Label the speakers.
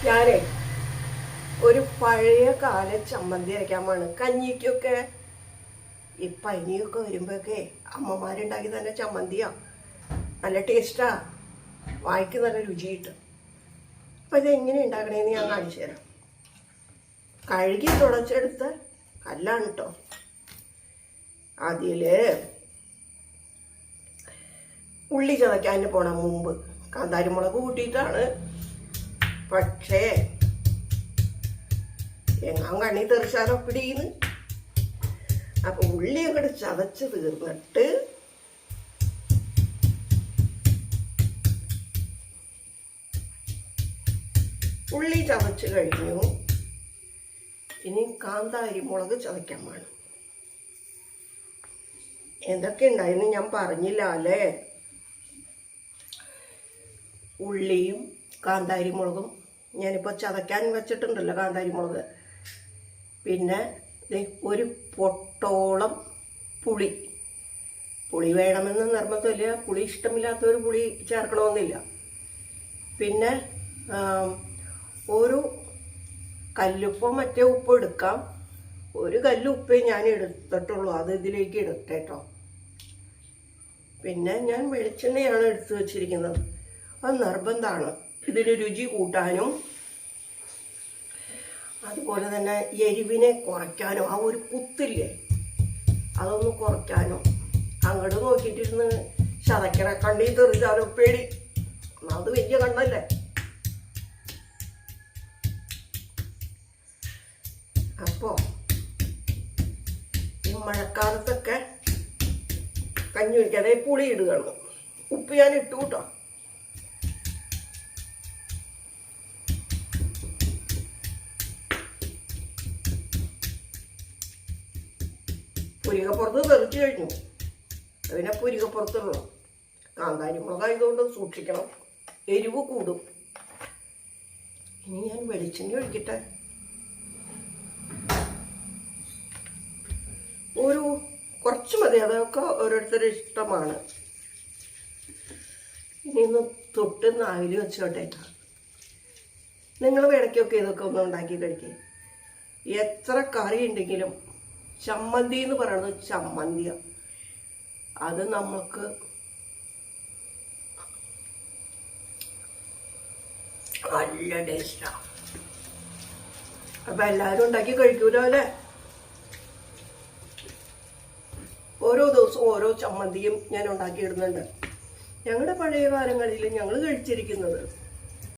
Speaker 1: ഞാനേ ഒരു പഴയ കാല ചമ്മന്തി അരയ്ക്കാൻ കഞ്ഞിക്കൊക്കെ ഈ പനിയൊക്കെ വരുമ്പോഴൊക്കെ അമ്മമാരുണ്ടാക്കി തന്നെ ചമ്മന്തിയാ നല്ല ടേസ്റ്റാ, വായിക്ക് നല്ല രുചി കിട്ടും. അപ്പം ഇതെങ്ങനെ ഉണ്ടാക്കണേന്ന് ഞാൻ കാണിച്ചു തരാം. കഴുകി തുടച്ചെടുത്ത കല്ലാണ് കേട്ടോ. അതിൽ ഉള്ളി ചതയ്ക്കാൻ പോണം മുമ്പ് കാന്താരിമുളക് കൂട്ടിയിട്ടാണ്. പക്ഷേ എങ്ങാൻ കണ്ണി തെറിച്ചാലോ പിടിയുന്നു. അപ്പൊ ഉള്ളി അങ്ങോട്ട് ചതച്ച് തീർന്നിട്ട് ഉള്ളി ചതച്ച് കഴിഞ്ഞു. ഇനി കാന്താരിമുളക് ചതയ്ക്കാൻ വേണം. എന്തൊക്കെ ഉണ്ടായിരുന്നു ഞാൻ പറഞ്ഞില്ല അല്ലേ. ഉള്ളിയും കാന്താരിമുളകും ഞാനിപ്പോൾ ചതയ്ക്കാൻ വെച്ചിട്ടുണ്ടല്ലോ കാന്താരിമുളക്. പിന്നെ ഒരു പൊട്ടോളം പുളി വേണമെന്ന് നിർബന്ധമില്ല. പുളി ഇഷ്ടമില്ലാത്തവർ പുളി ചേർക്കണമെന്നില്ല. പിന്നെ ഒരു കല്ലുപ്പോ മറ്റേ ഉപ്പ് എടുക്കാം. ഒരു കല്ലുപ്പേ ഞാൻ എടുത്തിട്ടുള്ളൂ, അത് ഇതിലേക്ക് ഇടട്ടേട്ടോ. പിന്നെ ഞാൻ വെളിച്ചെണ്ണയാണ് എടുത്തു വച്ചിരിക്കുന്നത്. അത് നിർബന്ധമാണ് ഇതിന് രുചി കൂട്ടാനും അതുപോലെ തന്നെ എരിവിനെ കുറയ്ക്കാനും. ആ ഒരു കുത്തില്ലേ അതൊന്ന് കുറയ്ക്കാനും. അങ്ങോട്ട് നോക്കിയിട്ടിരുന്ന് ചതയ്ക്കണ കണ്ണി തെറിച്ചാലോ പേടി. അത് വലിയ കണ്ണല്ലേ. അപ്പോൾ ഈ മഴക്കാലത്തൊക്കെ കഞ്ഞി വയ്ക്കാതെ പുളി ഇടുകയാണ്. ഉപ്പ് ഞാൻ ഇട്ടു കേട്ടോ. പുരികപ്പുറത്ത് തെറിച്ചു കഴിഞ്ഞു. അതിനെ പുരികപ്പുറത്തുള്ളൂ. കാന്താരിമുളകായതുകൊണ്ട് സൂക്ഷിക്കണം, എരിവ് കൂടും. ഇനി ഞാൻ വെളിച്ചെണ്ണ ഒഴിക്കട്ടെ. ഒരു കുറച്ച് മതി, അതൊക്കെ ഓരോരുത്തരുടെ ഇഷ്ടമാണ്. ഇനി ഒന്ന് തൊട്ട് നാവിൽ വെച്ചോട്ടെ. നിങ്ങൾ ഇടയ്ക്കൊക്കെ ഇതൊക്കെ ഒന്ന് ഉണ്ടാക്കി കഴിക്കുക. എത്ര കറി ഉണ്ടെങ്കിലും ചമ്മന്തി എന്ന് പറയുന്നത് ചമ്മന്തിയാണ്. അത് നമുക്ക് നല്ല ടേസ്റ്റാണ്. അപ്പം എല്ലാവരും ഉണ്ടാക്കി കഴിക്കൂലോ അല്ലേ. ഓരോ ദിവസവും ഓരോ ചമ്മന്തിയും ഞാൻ ഉണ്ടാക്കിയിടുന്നുണ്ട്. ഞങ്ങളുടെ പഴയ കാലങ്ങളിൽ ഞങ്ങൾ കഴിച്ചിരിക്കുന്നത്